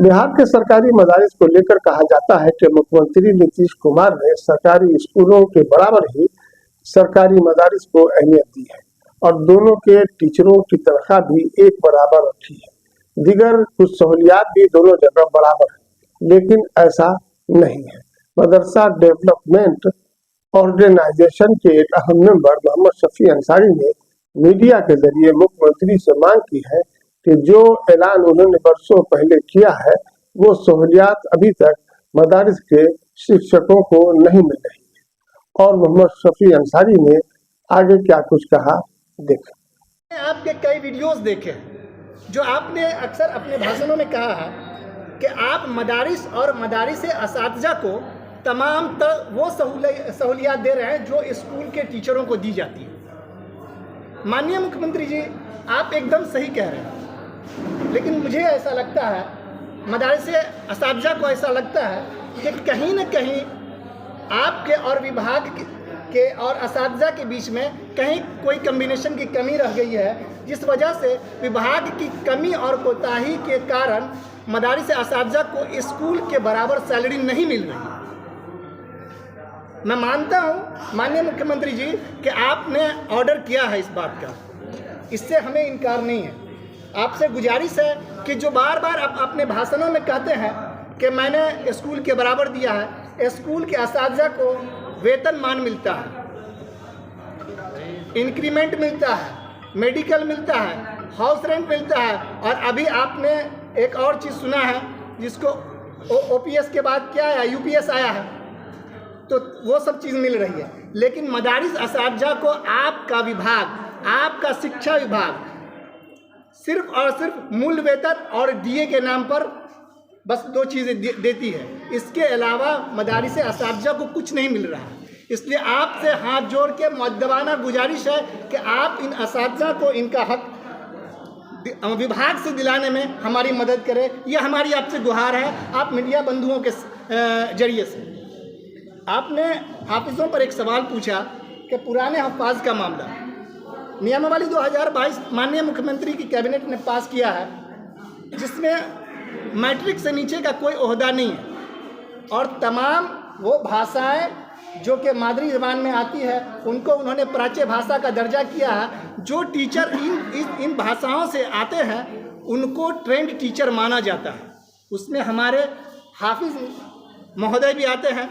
बिहार के सरकारी मदारिस को लेकर कहा जाता है कि मुख्यमंत्री नीतीश कुमार ने सरकारी स्कूलों के बराबर ही सरकारी मदारिस को अहमियत दी है और दोनों के टीचरों की तनख्वाह भी एक बराबर रखी है। दीगर कुछ सहूलियात भी दोनों जगह बराबर है, लेकिन ऐसा नहीं है। मदरसा डेवलपमेंट ऑर्गेनाइजेशन के एक अहम मेंबर मोहम्मद शफी अंसारी ने मीडिया के जरिए मुख्यमंत्री से मांग की है कि जो ऐलान उन्होंने वर्षों पहले किया है वो सहूलियात अभी तक मदारिस के शिक्षकों को नहीं मिल रही है। और मोहम्मद शफी अंसारी ने आगे क्या कुछ कहा, देखें। आपके कई वीडियोस देखे जो आपने अक्सर अपने भाषणों में कहा है कि आप मदारिस और मदारिस असातिज़ा को तमाम वो सहूलियात दे रहे हैं जो स्कूल के टीचरों को दी जाती है। माननीय मुख्यमंत्री जी, आप एकदम सही कह रहे हैं, लेकिन मुझे ऐसा लगता है, मदारिस असातिज़ा को ऐसा लगता है कि कहीं न कहीं आपके और विभाग के और असातिज़ा के बीच में कहीं कोई कम्बिनेशन की कमी रह गई है, जिस वजह से विभाग की कमी और कोताही के कारण मदारिस असातिज़ा को स्कूल के बराबर सैलरी नहीं मिल रही है। मैं मानता हूँ माननीय मुख्यमंत्री जी कि आपने ऑर्डर किया है इस बात का, इससे हमें इनकार नहीं है। आपसे गुजारिश है कि जो बार बार आप अपने भाषणों में कहते हैं कि मैंने स्कूल के बराबर दिया है, स्कूल के असातिज़ा को वेतनमान मिलता है, इंक्रीमेंट मिलता है, मेडिकल मिलता है, हाउस रेंट मिलता है, और अभी आपने एक और चीज़ सुना है जिसको ओपीएस के बाद क्या आया, यूपीएस आया है, तो वो सब चीज़ मिल रही है। लेकिन मदारिस असातिज़ा को आपका विभाग, आपका शिक्षा विभाग सिर्फ और सिर्फ मूल वेतन और डीए के नाम पर बस दो चीज़ें देती है। इसके अलावा मदारिस असातिज़ा को कुछ नहीं मिल रहा है। इसलिए आपसे हाथ जोड़ के मुअद्दबाना गुजारिश है कि आप इन असातिज़ा को इनका हक विभाग से दिलाने में हमारी मदद करें। यह हमारी आपसे गुहार है। आप मीडिया बंधुओं के जरिए से आपने हाफिज़ों पर एक सवाल पूछा कि पुराने हफ्फाज का मामला, नियमावली 2022 माननीय मुख्यमंत्री की कैबिनेट ने पास किया है, जिसमें मैट्रिक से नीचे का कोई ओहदा नहीं है और तमाम वो भाषाएं जो कि मादरी ज़बान में आती है उनको उन्होंने प्राच्य भाषा का दर्जा किया है। जो टीचर इन भाषाओं से आते हैं उनको ट्रेंड टीचर माना जाता है। उसमें हमारे हाफिज़ महोदय भी आते हैं,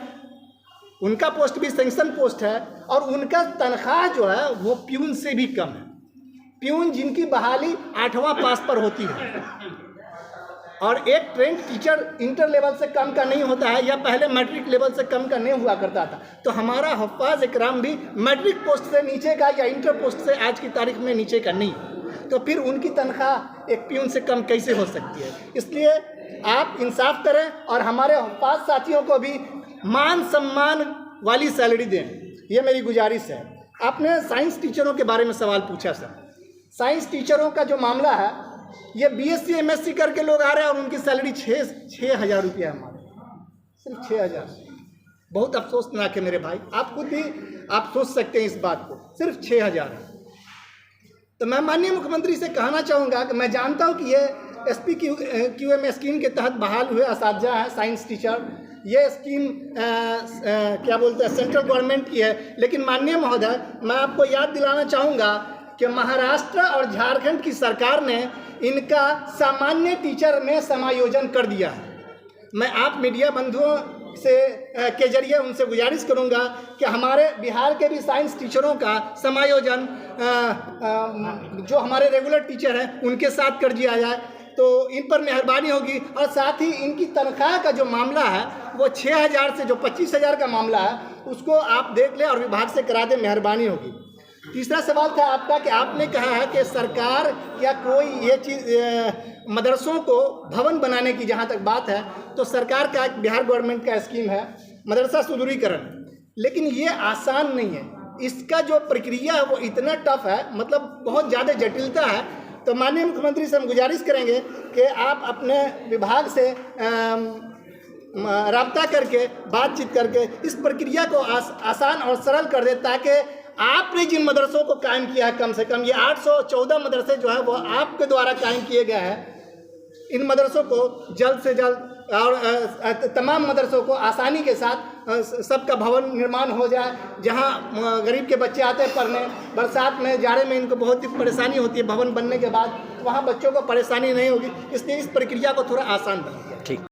उनका पोस्ट भी सेंक्शन पोस्ट है और उनका तनख्वाह जो है वो प्यून से भी कम है। प्यून जिनकी बहाली 8वां पास पर होती है और एक ट्रेंड टीचर इंटर लेवल से कम का नहीं होता है, या पहले मैट्रिक लेवल से कम का नहीं हुआ करता था। तो हमारा हफ्फाज इकराम भी मैट्रिक पोस्ट से नीचे का या इंटर पोस्ट से आज की तारीख में नीचे का नहीं, तो फिर उनकी तनख्वाह एक प्यून से कम कैसे हो सकती है। इसलिए आप इंसाफ करें और हमारे हफ्फाज साथियों को भी मान सम्मान वाली सैलरी दें, ये मेरी गुजारिश है। आपने साइंस टीचरों के बारे में सवाल पूछा सर। साइंस टीचरों का जो मामला है, ये बीएससी एमएससी करके लोग आ रहे हैं और उनकी सैलरी 6,000 रुपया है, हमारे सिर्फ 6,000। बहुत अफसोसनाक है मेरे भाई, आप खुद भी आप सोच सकते हैं इस बात को, सिर्फ 6,000 है। तो मैं माननीय मुख्यमंत्री से कहना चाहूँगा कि मैं जानता हूँ कि ये SPQM स्कीम के तहत बहाल हुए असातिज़ा हैं साइंस टीचर। ये स्कीम क्या बोलते हैं, सेंट्रल गवर्नमेंट की है। लेकिन माननीय महोदय, मैं आपको याद दिलाना चाहूँगा कि महाराष्ट्र और झारखंड की सरकार ने इनका सामान्य टीचर में समायोजन कर दिया है। मैं आप मीडिया बंधुओं से के जरिए उनसे गुजारिश करूंगा कि हमारे बिहार के भी साइंस टीचरों का समायोजन जो हमारे रेगुलर टीचर हैं उनके साथ कर दिया जाए, तो इन पर मेहरबानी होगी। और साथ ही इनकी तनख्वाह का जो मामला है वो 6,000 से जो 25,000 का मामला है उसको आप देख लें और विभाग से करा दें, मेहरबानी होगी। तीसरा सवाल था आपका कि आपने कहा है कि सरकार या कोई ये चीज़ मदरसों को भवन बनाने की जहाँ तक बात है, तो सरकार का एक बिहार गवर्नमेंट का स्कीम है मदरसा सुदूरीकरण, लेकिन ये आसान नहीं है। इसका जो प्रक्रिया है वो इतना टफ है, मतलब बहुत ज़्यादा जटिलता है। तो माननीय मुख्यमंत्री से हम गुजारिश करेंगे कि आप अपने विभाग से राब्ता करके बातचीत करके इस प्रक्रिया को आसान और सरल कर दे, ताकि आपने जिन मदरसों को कायम किया है, कम से कम ये 814 मदरसे जो है वो आपके द्वारा कायम किए गए हैं, इन मदरसों को जल्द से जल्द और तमाम मदरसों को आसानी के साथ सबका भवन निर्माण हो जाए, जहां गरीब के बच्चे आते हैं पढ़ने, बरसात में जाड़े में इनको बहुत ही परेशानी होती है भवन बनने के बाद, वहां बच्चों को परेशानी नहीं होगी, इसलिए इस प्रक्रिया को थोड़ा आसान बनाइए। ठीक।